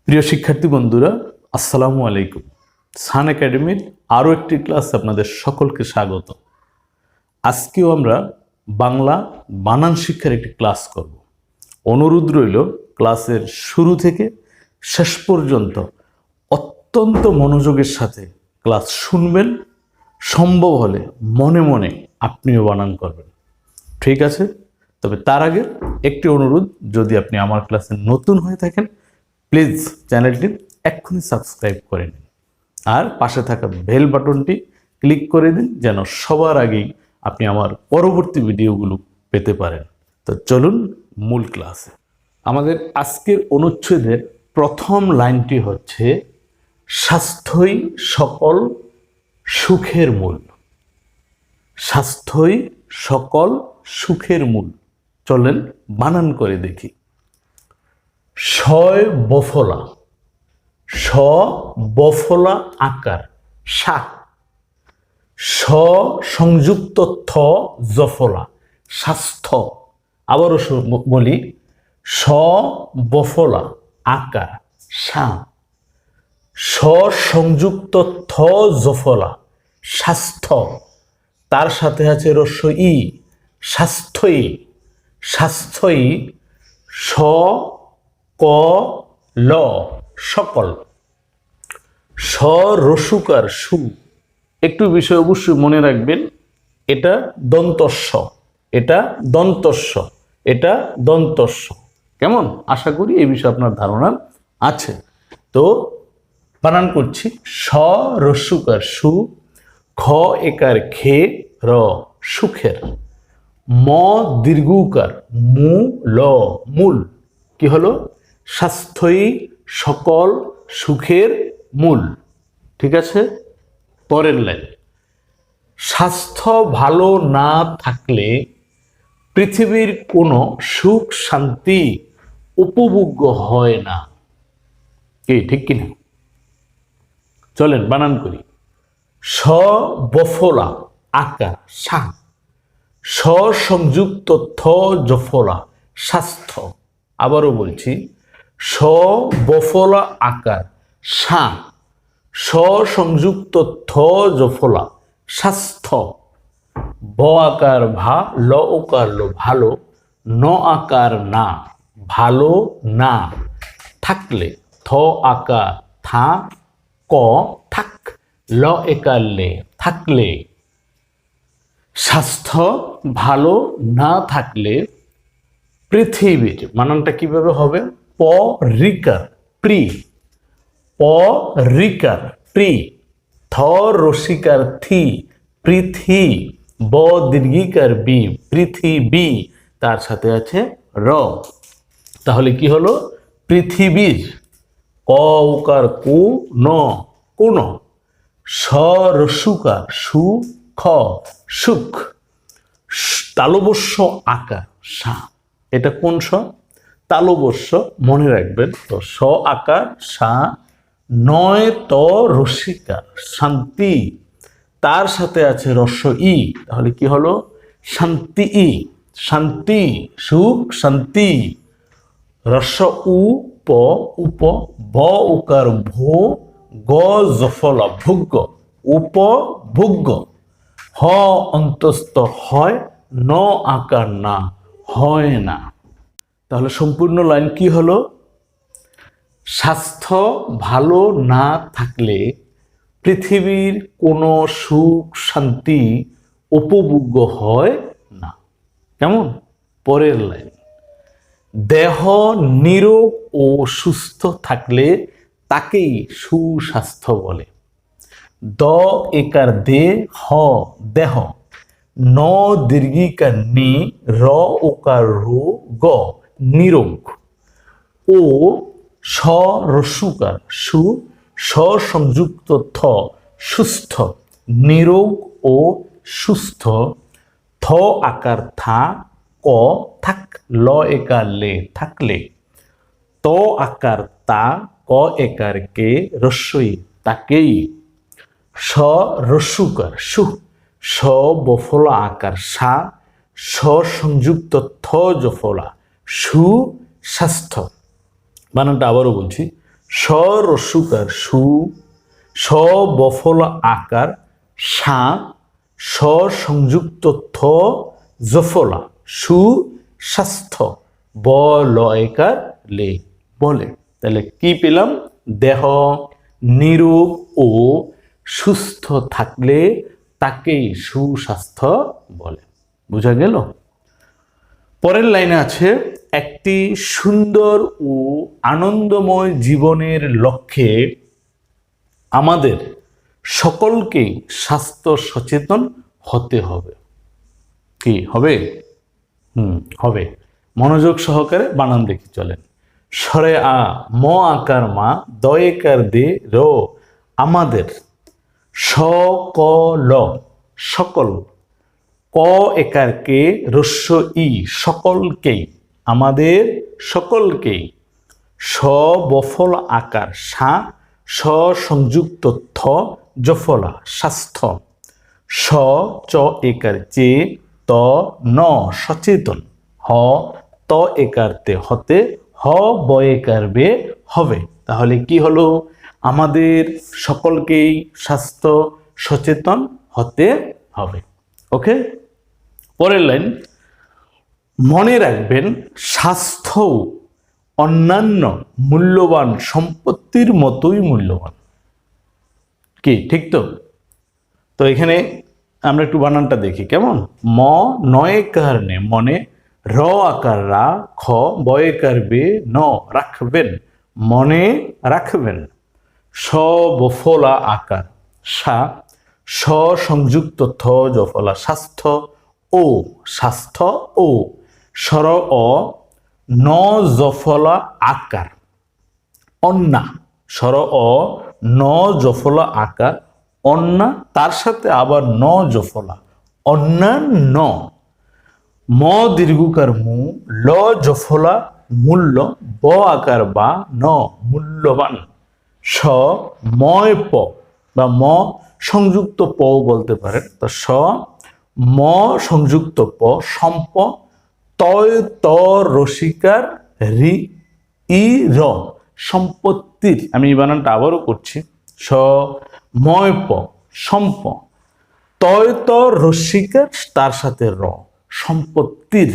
প্রিয় শিক্ষার্থী বন্ধুরা, আসসালামু আলাইকুম। সান একাডেমির আরও একটি ক্লাস আপনাদের সকলকে স্বাগত। আজকেও আমরা বাংলা বানান শিক্ষার একটি ক্লাস করব। অনুরোধ রইল ক্লাসের শুরু থেকে শেষ পর্যন্ত অত্যন্ত মনোযোগের সাথে ক্লাস শুনবেন, সম্ভব হলে মনে মনে আপনিও বানান করবেন। ঠিক আছে? তবে তার আগে একটি অনুরোধ, যদি আপনি আমার ক্লাসে নতুন হয়ে থাকেন প্লিজ চ্যানেলটি এক্ষুনি সাবস্ক্রাইব করে নিন আর পাশে থাকা বেল বাটনটি ক্লিক করে দিন, যেন সবার আগেই আপনি আমার পরবর্তী ভিডিওগুলো পেতে পারেন। তো চলুন মূল ক্লাসে। আমাদের আজকের অনুচ্ছেদের প্রথম লাইনটি হচ্ছে স্বাস্থ্যই সকল সুখের মূল। স্বাস্থ্যই সকল সুখের মূল। চলেন বানান করে দেখি। শয় বফলা, স বফলা আকার, সা। স সংযুক্ত থ জফলা, স্বাস্থ্য। আবারও বলি, স বফলা আকার, সা। স সংযুক্ত থ জফলা, স্বাস্থ্য। তার সাথে আছে রস্য ই, স্বাস্থ্যই। স্বাস্থ্যই। স ক ল সকল। স রসুকার সু। একটু বিষয় অবশ্যই মনে রাখবেন, এটা দন্তস্ব, এটা দন্তস্ব, এটা দন্তস্ব। কেমন? আশা করি এই বিষয়ে আপনার ধারণা আছে। তো বানান করছি। স রসুকার সু, খ একার খে, র সুখের। ম দীর্ঘকার মু, ল মূল। কি হলো? স্বাস্থ্যই সকল সুখের মূল। ঠিক আছে? পরের লাইন। স্বাস্থ্য ভালো না থাকলে পৃথিবীর কোনো সুখ শান্তি উপভোগ্য হয় না। কি ঠিক কিনা? চলেন বানান করি। স বফলা আকার, সা। স সংযুক্ত থ জফলা, স্বাস্থ্য। আবারও বলছি, স বফলা আকার, সা। স সংযুক্ত থ জফলা, স্বাস্থ্য। ব আকার ভা, ল ওকার লো ভালো, ন আকার না, ভালো না। থাকলে, থ আকার থা, ক থাক, ল একার লে থাকলে। স্বাস্থ্য ভালো না থাকলে পৃথিবীর, মানানটা কিভাবে হবে? প রিকার প্রি, প রিকার প্রি, থ রসিকার থি, পৃথি। ব দীর্ঘিকার বি, পৃথিবী। তার সাথে আছে র। তাহলে কি হলো? পৃথিবীর। ক উকার কু, ন কোন। স রসুকার সু, খ সুখ। তালবস্য আকার, সা। এটা কোন স? তালবস্য, মনে রাখবেন। তো স আকার সা, নয় ত রসিকা শান্তি। তার সাথে আছে রস্য ই, তাহলে কি হলো? শান্তি ই, শান্তি সুখ শান্তি। রস্য উ প, উপ। ব উকার ভো, গ জফলা ভোগ্য, উপভোগ্য। হ অন্তস্থ হয়, ন আকার না, হয় না। তাহলে সম্পূর্ণ লাইন কি হলো? স্বাস্থ্য ভালো না থাকলে পৃথিবীর কোনো সুখ শান্তি উপভোগ্য হয় না। কেমন? পরের লাইন। দেহ নিরোগ ও সুস্থ থাকলে তাকেই সুস্বাস্থ্য বলে। দ একার দে, হ দেহ। ন দীর্ঘিকার নি, র ওকার রু, গ নিরোগ। ও স রসুকার সু, স সংযুক্ত থ সুস্থ। নিরোগ ও সুস্থ। থ আকার থা, ক থাক, ল একার লে থাকলে। ত আকার তা, ক একার কে, রস্যই তাকেই। স রস্যুকার সু, স বফলা আকার সা। স সংযুক্ত থ জফলা, সু স্বাস্থ্য। বানানটা আবারও বলছি। স রস্যুকার সু, স বফল আকার সা, স সংযুক্ত থ জফলা সু স্বাস্থ্য, ব লয়কার লে বলে। তাহলে কি পেলাম? দেহ নিরোগ ও সুস্থ থাকলে তাকেই সুস্বাস্থ্য বলে। বুঝা গেল? পরের লাইনে আছে, একটি সুন্দর ও আনন্দময় জীবনের লক্ষ্যে আমাদের সকলকেই স্বাস্থ্য সচেতন হতে হবে। কি হবে? হবে। মনোযোগ সহকারে বানান দেখি চলেন। সরে আ, ম আকার মা, দয়েকার দে, র আমাদের, সকল সকল, ক একার কে, রস্য ই সকলকেই, আমাদের সকলকেই, স বফল আকার সা, স সংযুক্ত থ জফলা স্বাস্থ্য, স চ একার চে, ত ন সচেতন, হ ত একার তে হতে, হ বয়েকার বে হবে। তাহলে কি হলো? আমাদের সকলকেই স্বাস্থ্য সচেতন হতে হবে। ওকে, পরের লাইন, মনে রাখবেন স্বাস্থ্য অন্যান্য মূল্যবান সম্পত্তির মতোই মূল্যবান। কি ঠিক তো? তো এখানে আমরা একটু বানানটা দেখি কেমন। ম নয়কার নে মনে, র আকার রা, খ বয়কার বে ন রাখবেন, মনে রাখবেন, স বফলা আকার সা, স সংযুক্ত থ জফলা স্বাস্থ্য, ও স্বাস্থ্য, ও সর অ ন জফলা আকার অন্না, সর অ ন জফলা আকার অন্না, তার সাথে আবার ন জফলা অন্যান্য, ম দীর্ঘকার মু, ল জফলা মূল্য, ব আকার বা ন মূল্যবান, স ময় প বা ম সংযুক্ত প বলতে পারেন। তো স ম সংযুক্ত প সম্প, তয় ত রসিকার রি ই র সম্পত্তির। আমি এই বানানটা আবারও করছি। স ময় প সম্প, তয় ত রসিকার তার সাথে র সম্পত্তির,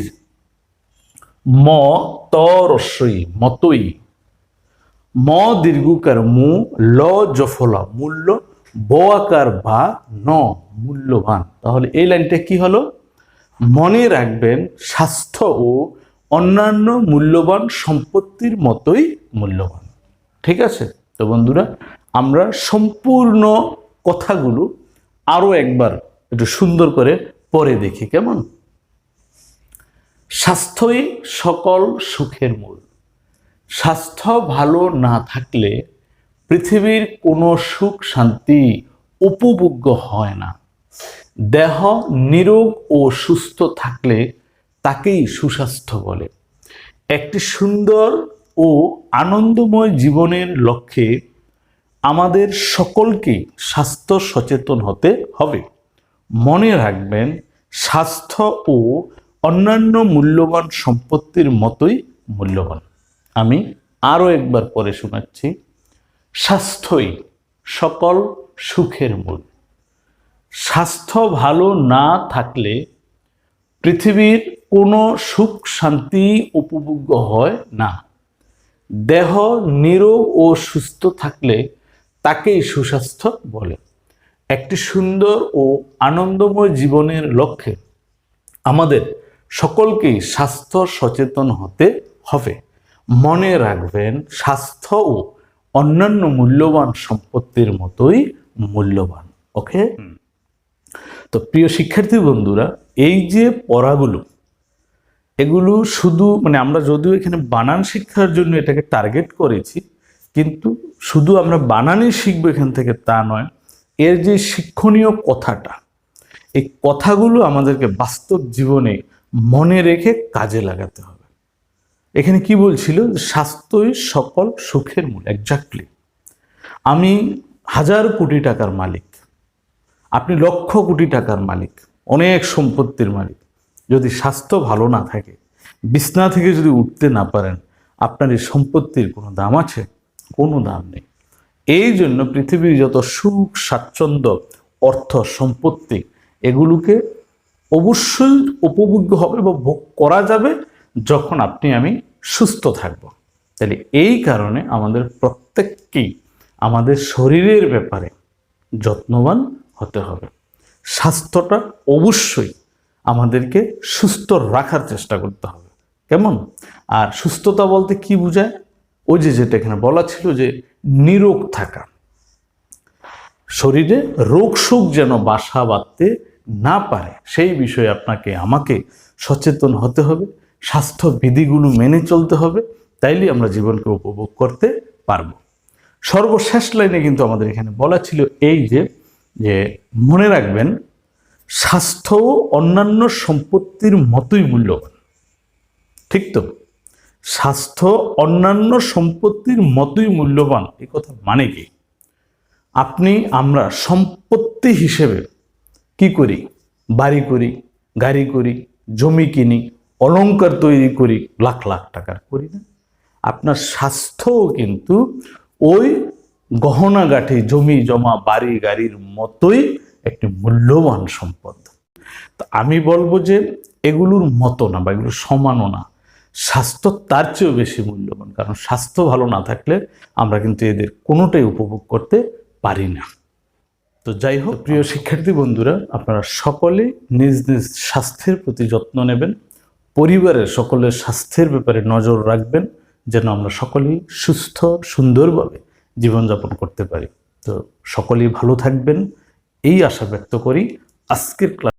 ম ত রস্যই মতই, ম দীর্ঘকার মু, ল জফলা মূল্য, ব আকার বা ন মূল্যবান। তাহলে এই লাইনটা কি হলো? মনে রাখবেন স্বাস্থ্য ও অন্যান্য মূল্যবান সম্পত্তির মতোই মূল্যবান। ঠিক আছে? তো বন্ধুরা, আমরা সম্পূর্ণ কথাগুলো আরো একবার একটু সুন্দর করে পড়ে দেখি কেমন। স্বাস্থ্যই সকল সুখের মূল। স্বাস্থ্য ভালো না থাকলে পৃথিবীর কোনো সুখ শান্তি উপভোগ্য হয় না। দেহ নিরোগ ও সুস্থ থাকলে তাকেই সুস্বাস্থ্য বলে। একটি সুন্দর ও আনন্দময় জীবনের লক্ষ্যে আমাদের সকলকেই স্বাস্থ্য সচেতন হতে হবে। মনে রাখবেন স্বাস্থ্য ও অন্যান্য মূল্যবান সম্পত্তির মতোই মূল্যবান। আমি আরো একবার পরে শোনাচ্ছি। স্বাস্থ্যই সকল সুখের মূল। স্বাস্থ্য ভালো না থাকলে পৃথিবীর কোনো সুখ শান্তি উপভোগ্য হয় না। দেহ নিরোগ ও সুস্থ থাকলে তাকেই সুস্বাস্থ্য বলে। একটি সুন্দর ও আনন্দময় জীবনের লক্ষ্যে আমাদের সকলকেই স্বাস্থ্য সচেতন হতে হবে। মনে রাখবেন স্বাস্থ্য ও অন্যান্য মূল্যবান সম্পত্তির মতোই মূল্যবান। ওকে, তো প্রিয় শিক্ষার্থী বন্ধুরা, এই যে পড়াগুলো, এগুলো শুধু আমরা যদিও এখানে বানান শিক্ষার জন্য এটাকে টার্গেট করেছি, কিন্তু শুধু আমরা বানানই শিখবো এখান থেকে তা নয়। এর যে শিক্ষণীয় কথাটা, এই কথাগুলো আমাদেরকে বাস্তব জীবনে মনে রেখে কাজে লাগাতে হবে। এখানে কি বলছিল? স্বাস্থ্যই সকল সুখের মূল। এক্স্যাক্টলি। আমি 1000 কোটি টাকার মালিক, আপনি লক্ষ কোটি টাকার মালিক, অনেক সম্পত্তির মালিক, যদি স্বাস্থ্য ভালো না থাকে, বিছনা থেকে যদি উঠতে না পারেন, আপনার এই সম্পত্তির কোনো দাম আছে? কোনো দাম নেই। এই জন্য পৃথিবীর যত সুখ স্বাচ্ছন্দ্য অর্থ সম্পত্তি এগুলোকে অবশ্যই উপভোগ্য হবে বা ভোগ করা যাবে যখন আপনি আমি সুস্থ থাকব। তাহলে এই কারণে আমাদের প্রত্যেককেই আমাদের শরীরের ব্যাপারে যত্নবান হতে হবে। স্বাস্থ্যটা অবশ্যই আমাদেরকে সুস্থ রাখার চেষ্টা করতে হবে। কেমন? আর সুস্থতা বলতে কি বোঝায়? ওই যেটা এখানে বলা ছিল যে নিরোগ থাকা, শরীরে রোগ শোক যেন বাসা বাঁধতে না পারে সেই বিষয়ে আপনাকে আমাকে সচেতন হতে হবে, স্বাস্থ্য বিধিগুলো মেনে চলতে হবে, তাইলে আমরা জীবনকে উপভোগ করতে পারবো। সর্বশেষ লাইনে কিন্তু আমাদের এখানে বলা ছিল এই যে মনে রাখবেন স্বাস্থ্য অন্যান্য সম্পত্তির মতোই মূল্যবান। ঠিক তো? স্বাস্থ্য অন্যান্য সম্পত্তির মতোই মূল্যবান, এই কথা মানে কি? আমরা সম্পত্তি হিসেবে কি করি? বাড়ি করি, গাড়ি করি, জমি কিনি, অলংকার তৈরি করি, লাখ লাখ টাকার করি না? আপনার স্বাস্থ্যও কিন্তু ওই গহনাগাঠি, জমি জমা, বাড়ি গাড়ির মতোই একটি মূল্যবান সম্পদ। তো আমি বলবো যে এগুলোর মতো না বা এগুলোর সমানও না, স্বাস্থ্য তার চেয়েও বেশি মূল্যবান। কারণ স্বাস্থ্য ভালো না থাকলে আমরা কিন্তু এদের কোনোটাই উপভোগ করতে পারি না। তো যাই হোক, প্রিয় শিক্ষার্থী বন্ধুরা, আপনারা সকলে নিজ নিজ স্বাস্থ্যের প্রতি যত্ন নেবেন, পরিবারের সকলের স্বাস্থ্যের ব্যাপারে নজর রাখবেন, যেন আমরা সকলেই সুস্থ সুন্দরভাবে জীবনযাপন করতে পারি। তো সকলেই ভালো থাকবেন এই আশা ব্যক্ত করি। আজকের ক্লাস